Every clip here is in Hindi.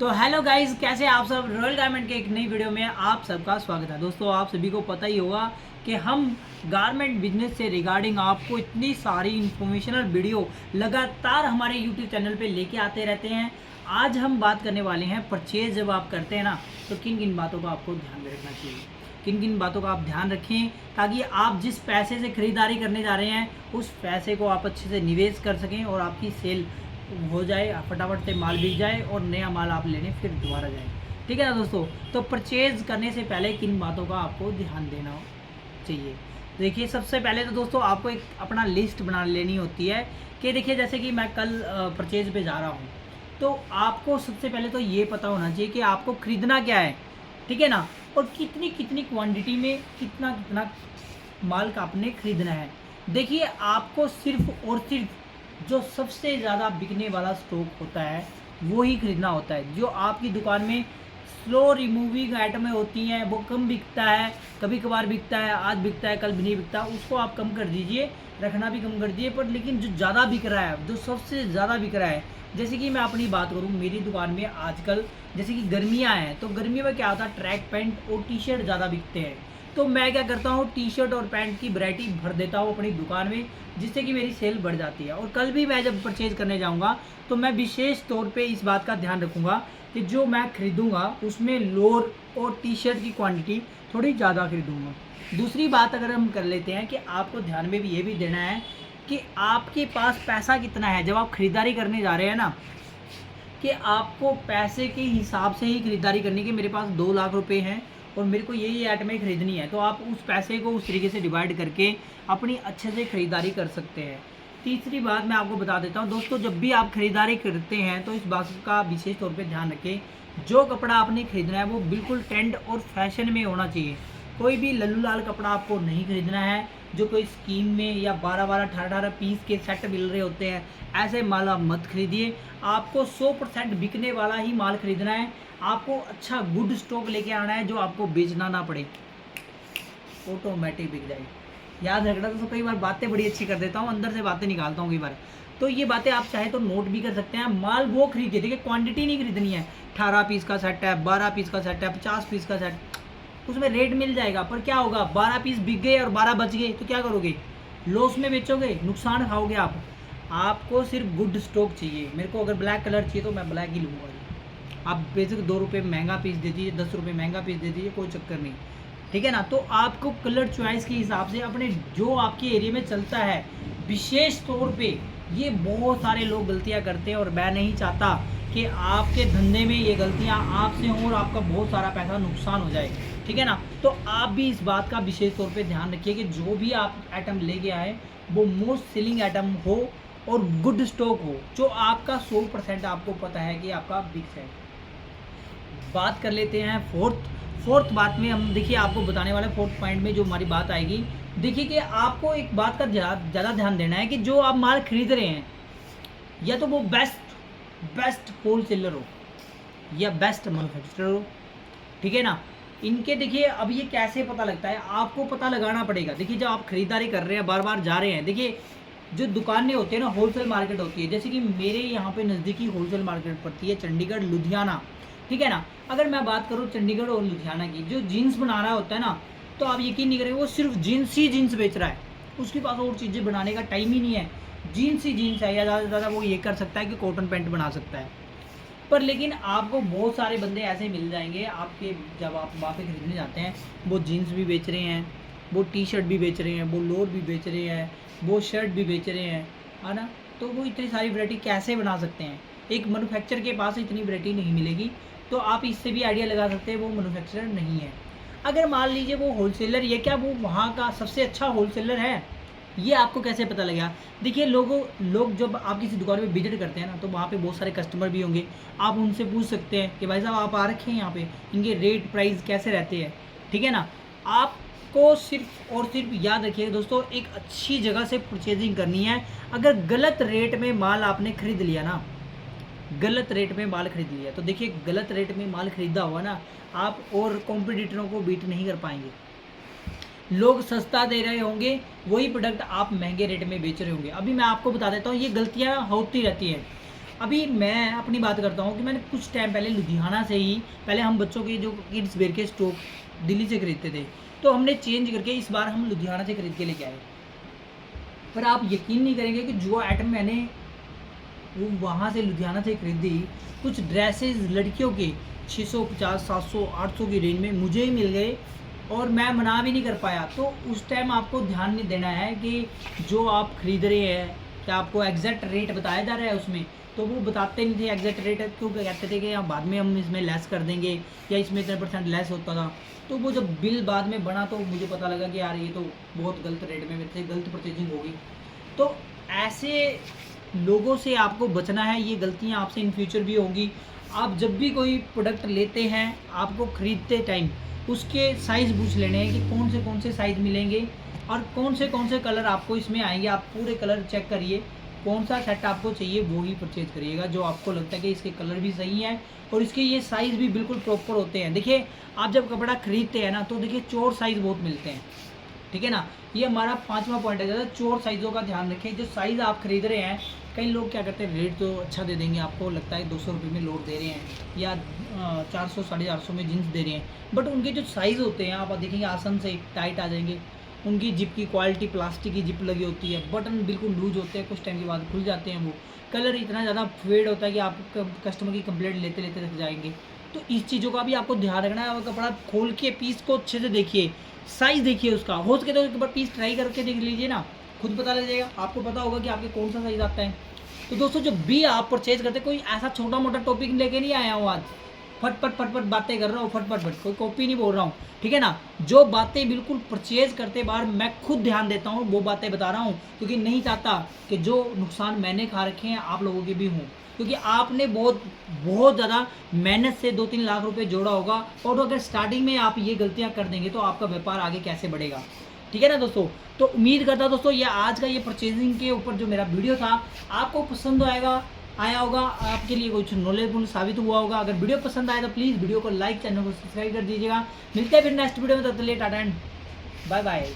तो हेलो गाइस, कैसे आप सब। रॉयल गारमेंट के एक नई वीडियो में आप सबका स्वागत है। दोस्तों, आप सभी को पता ही होगा कि हम गारमेंट बिजनेस से रिगार्डिंग आपको इतनी सारी इंफॉर्मेशनल वीडियो लगातार हमारे यूट्यूब चैनल पे लेके आते रहते हैं। आज हम बात करने वाले हैं परचेज जब आप करते हैं ना, तो किन किन बातों का आपको ध्यान में रखना चाहिए, किन किन बातों का आप ध्यान रखें ताकि आप जिस पैसे से खरीदारी करने जा रहे हैं उस पैसे को आप अच्छे से निवेश कर सकें और आपकी सेल हो जाए, फटाफट से माल बिक जाए और नया माल आप लेने फिर दोबारा जाए। ठीक है ना दोस्तों। तो परचेज करने से पहले किन बातों का आपको ध्यान देना चाहिए। देखिए, सबसे पहले तो दोस्तों आपको एक अपना लिस्ट बना लेनी होती है कि देखिए, जैसे कि मैं कल परचेज पे जा रहा हूँ, तो आपको सबसे पहले तो ये पता होना चाहिए कि आपको ख़रीदना क्या है। ठीक है ना, और कितनी कितनी क्वांटिटी में कितना कितना माल का आपने ख़रीदना है। देखिए, आपको सिर्फ और सिर्फ जो सबसे ज़्यादा बिकने वाला स्टॉक होता है वो ही खरीदना होता है। जो आपकी दुकान में स्लो रिमूविंग आइटमें होती हैं वो कम बिकता है, कभी कभार बिकता है, आज बिकता है कल भी नहीं बिकता, उसको आप कम कर दीजिए, रखना भी कम कर दीजिए। पर लेकिन जो ज़्यादा बिक रहा है, जो सबसे ज़्यादा बिक रहा है, जैसे कि मैं अपनी बात करूँ, मेरी दुकान में आजकल जैसे कि गर्मियाँ हैं, तो गर्मियों में क्या होता है, ट्रैक पैंट और टी शर्ट ज़्यादा बिकते हैं। तो मैं क्या करता हूँ, टी शर्ट और पैंट की वैरायटी भर देता हूँ अपनी दुकान में, जिससे कि मेरी सेल बढ़ जाती है। और कल भी मैं जब परचेज़ करने जाऊँगा तो मैं विशेष तौर पे इस बात का ध्यान रखूँगा कि जो मैं खरीदूँगा उसमें लोअर और टी शर्ट की क्वांटिटी थोड़ी ज़्यादा खरीदूँगा। दूसरी बात अगर हम कर लेते हैं कि आपको ध्यान में भी ये भी देना है कि आपके पास पैसा कितना है। जब आप खरीदारी करने जा रहे हैं ना, कि आपको पैसे के हिसाब से ही खरीदारी करनी, कि मेरे पास 2 लाख रुपए हैं और मेरे को ये आइटमें खरीदनी है, तो आप उस पैसे को उस तरीके से डिवाइड करके अपनी अच्छे से खरीदारी कर सकते हैं। तीसरी बात मैं आपको बता देता हूँ दोस्तों, जब भी आप खरीदारी करते हैं तो इस बात का विशेष तौर पे ध्यान रखें, जो कपड़ा आपने खरीदना है वो बिल्कुल ट्रेंड और फैशन में होना चाहिए। कोई भी लल्लू लाल कपड़ा आपको नहीं खरीदना है, जो कोई स्कीम में या 12-12, 18-18 पीस के सेट मिल रहे होते हैं, ऐसे माल आप मत खरीदिए। आपको 100% बिकने वाला ही माल खरीदना है। आपको अच्छा गुड स्टॉक लेके आना है जो आपको बेचना ना पड़े, ऑटोमेटिक बिक जाए। याद रखना दोस्तों, कई बार बातें बड़ी अच्छी कर देता हूँ, अंदर से बातें निकालता हूँ कई बार। तो ये बातें आप चाहे तो नोट भी कर सकते हैं। माल वो खरीदिए, देखिए क्वांटिटी नहीं खरीदनी है। 18 पीस का सेट है, 12 पीस का सेट है, 50 पीस का सेट, उसमें रेट मिल जाएगा। पर क्या होगा, 12 पीस बिक गए और 12 बच गए तो क्या करोगे, लॉस में बेचोगे, नुकसान खाओगे आप। आपको सिर्फ गुड स्टॉक चाहिए। मेरे को अगर ब्लैक कलर चाहिए तो मैं ब्लैक ही लूँगा। आप बेसिक 2 रुपये महंगा पीस दे दीजिए, 10 रुपये महंगा पीस दे दीजिए, कोई चक्कर नहीं। ठीक है ना। तो आपको कलर चॉइस के हिसाब से अपने जो आपके एरिया में चलता है, विशेष तौर पे ये बहुत सारे लोग गलतियां करते हैं और मैं नहीं चाहता कि आपके धंधे में ये गलतियां आपसे हों और आपका बहुत सारा पैसा नुकसान हो जाए। ठीक है ना। तो आप भी इस बात का विशेष तौर पे ध्यान रखिए कि जो भी आप आइटम लेके आए वो मोस्ट सेलिंग आइटम हो और गुड स्टॉक हो, जो आपका 100% आपको पता है कि आपका बिक है। बात कर लेते हैं फोर्थ बात में। हम देखिए, आपको बताने वाले फोर्थ पॉइंट में जो हमारी बात आएगी, देखिए कि आपको एक बात का ज़्यादा ध्यान देना है कि जो आप माल खरीद रहे हैं, या तो वो बेस्ट होलसेलर हो या बेस्ट मैन्युफैक्चरर हो। ठीक है ना। इनके देखिए, अब ये कैसे पता लगता है, आपको पता लगाना पड़ेगा। देखिए, जब आप खरीदारी कर रहे हैं, बार बार जा रहे हैं, देखिए जो दुकानें होती है ना, होलसेल मार्केट होती है, जैसे कि मेरे यहाँ पे नज़दीकी होलसेल मार्केट पड़ती है चंडीगढ़, लुधियाना। ठीक है ना। अगर मैं बात करूँ चंडीगढ़ और लुधियाना की, जो जीन्स बना रहा होता है ना, तो आप यकीन नहीं करेंगे, वो सिर्फ जीन्स ही जीन्स बेच रहा है। उसके पास और चीज़ें बनाने का टाइम ही नहीं है, जीन्स ही जीन्स है, या ज़्यादा से ज़्यादा वो ये कर सकता है कि कॉटन पैंट बना सकता है। पर लेकिन आपको बहुत सारे बंदे ऐसे मिल जाएंगे आपके, जब आप वहाँ पे खरीदने जाते हैं, वो जीन्स भी बेच रहे हैं, वो टी शर्ट भी बेच रहे हैं, वो लोअर भी बेच रहे हैं, वो शर्ट भी बेच रहे हैं, है ना। तो वो इतनी सारी वैरायटी कैसे बना सकते हैं, एक मैन्युफैक्चर के पास इतनी वैरायटी नहीं मिलेगी। तो आप इससे भी आइडिया लगा सकते हैं वो मैन्युफैक्चरर नहीं है। अगर मान लीजिए वो होलसेलर, ये क्या वो वहाँ का सबसे अच्छा होलसेलर है, ये आपको कैसे पता लगेगा। देखिए, लोग जब आप किसी दुकान पे विजिट करते हैं ना, तो वहाँ पे बहुत सारे कस्टमर भी होंगे। आप उनसे पूछ सकते हैं कि भाई साहब, आप आ रखे हैं यहाँ पे, इनके रेट प्राइस कैसे रहते हैं। ठीक है ना। आपको सिर्फ और सिर्फ याद रखिएगा दोस्तों, एक अच्छी जगह से परचेजिंग करनी है। अगर गलत रेट में माल आपने खरीद लिया ना, गलत रेट में माल खरीद लिया, तो देखिए गलत रेट में माल खरीदा हुआ ना, आप और कॉम्पिटिटरों को बीट नहीं कर पाएंगे। लोग सस्ता दे रहे होंगे, वही प्रोडक्ट आप महंगे रेट में बेच रहे होंगे। अभी मैं आपको बता देता हूँ, ये गलतियाँ होती रहती हैं। अभी मैं अपनी बात करता हूँ कि मैंने कुछ टाइम पहले लुधियाना से ही, पहले हम बच्चों के जो किड्स वेयर के स्टॉक दिल्ली से खरीदते थे, तो हमने चेंज करके इस बार हम लुधियाना से खरीद के लेके आए। पर आप यकीन नहीं करेंगे कि जो आइटम मैंने वो वहाँ से लुधियाना से खरीदी, कुछ ड्रेसेस लड़कियों के 650, 700, 800 की रेंज में मुझे ही मिल गए और मैं मना भी नहीं कर पाया। तो उस टाइम आपको ध्यान नहीं देना है कि जो आप खरीद रहे हैं क्या आपको एग्जैक्ट रेट बताया जा रहा है उसमें, तो वो बताते नहीं थे एग्जैक्ट रेट, क्योंकि कहते थे कि यहाँ बाद में हम इसमें लेस कर देंगे या इसमें इतने % लेस होता था। तो वो जब बिल बाद में बना तो मुझे पता लगा कि यार ये तो बहुत गलत रेट में मेरे से गलत परचेजिंग होगी। तो ऐसे लोगों से आपको बचना है, ये गलतियाँ आपसे इन फ्यूचर भी होंगी। आप जब भी कोई प्रोडक्ट लेते हैं, आपको ख़रीदते टाइम उसके साइज़ पूछ लेने हैं कि कौन से साइज़ मिलेंगे और कौन से कलर आपको इसमें आएंगे। आप पूरे कलर चेक करिए, कौन सा सेट आपको चाहिए वो ही परचेज़ करिएगा, जो आपको लगता है कि इसके कलर भी सही हैं और इसके ये साइज़ भी बिल्कुल प्रॉपर होते हैं। देखिए आप जब कपड़ा खरीदते हैं ना, तो देखिए चौड़ साइज़ बहुत मिलते हैं, ठीक है ना। ये हमारा 5वां पॉइंट है, ज़्यादा चौड़ साइज़ों का ध्यान रखें। जो साइज़ आप खरीद रहे हैं, कई लोग क्या करते हैं, रेट तो अच्छा दे देंगे, आपको लगता है 200 रुपये में लोड दे रहे हैं या 400, 450 में जीन्स दे रहे हैं, बट उनके जो साइज़ होते हैं आप देखेंगे आसान से टाइट आ जाएंगे। उनकी जिप की क्वालिटी प्लास्टिक की जिप लगी होती है, बटन बिल्कुल लूज होते हैं, कुछ टाइम के बाद खुल जाते हैं। वो कलर इतना ज़्यादा फेड होता है कि आप कस्टमर की कंप्लेंट लेते लेते थक जाएंगे। तो इस चीज़ों का भी आपको ध्यान रखना है। और कपड़ा खोल के पीस को अच्छे से देखिए, साइज़ देखिए उसका, हो सके तो एक बार पीस ट्राई करके देख लीजिए ना, खुद पता लग जाएगा, आपको पता होगा कि आपके कौन सा साइज़ आता है। तो दोस्तों जब भी आप परचेज करते, कोई ऐसा छोटा मोटा टॉपिक लेके नहीं आया हूँ आज, फटफट बातें कर रहा हूँ, फटफट कोई कॉपी नहीं बोल रहा हूँ, ठीक है ना। जो बातें बिल्कुल परचेज करते बार मैं खुद ध्यान देता हूँ वो बातें बता रहा हूँ, क्योंकि नहीं चाहता कि जो नुकसान मैंने खा रखे हैं आप लोगों के भी हों, क्योंकि आपने बहुत ज़्यादा मेहनत से 2-3 लाख रुपए जोड़ा होगा, और अगर स्टार्टिंग में आप ये गलतियाँ कर देंगे तो आपका व्यापार आगे कैसे बढ़ेगा, ठीक है ना दोस्तों। तो उम्मीद करता हूं दोस्तों ये आज का ये परचेजिंग के ऊपर जो मेरा वीडियो था आपको पसंद आया होगा, आपके लिए कुछ नॉलेजफुल साबित हुआ होगा। अगर वीडियो पसंद आए तो प्लीज़ वीडियो को लाइक, चैनल को सब्सक्राइब कर दीजिएगा। मिलते हैं फिर नेक्स्ट वीडियो में, तब तक के लिए tata and bye bye.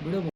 Video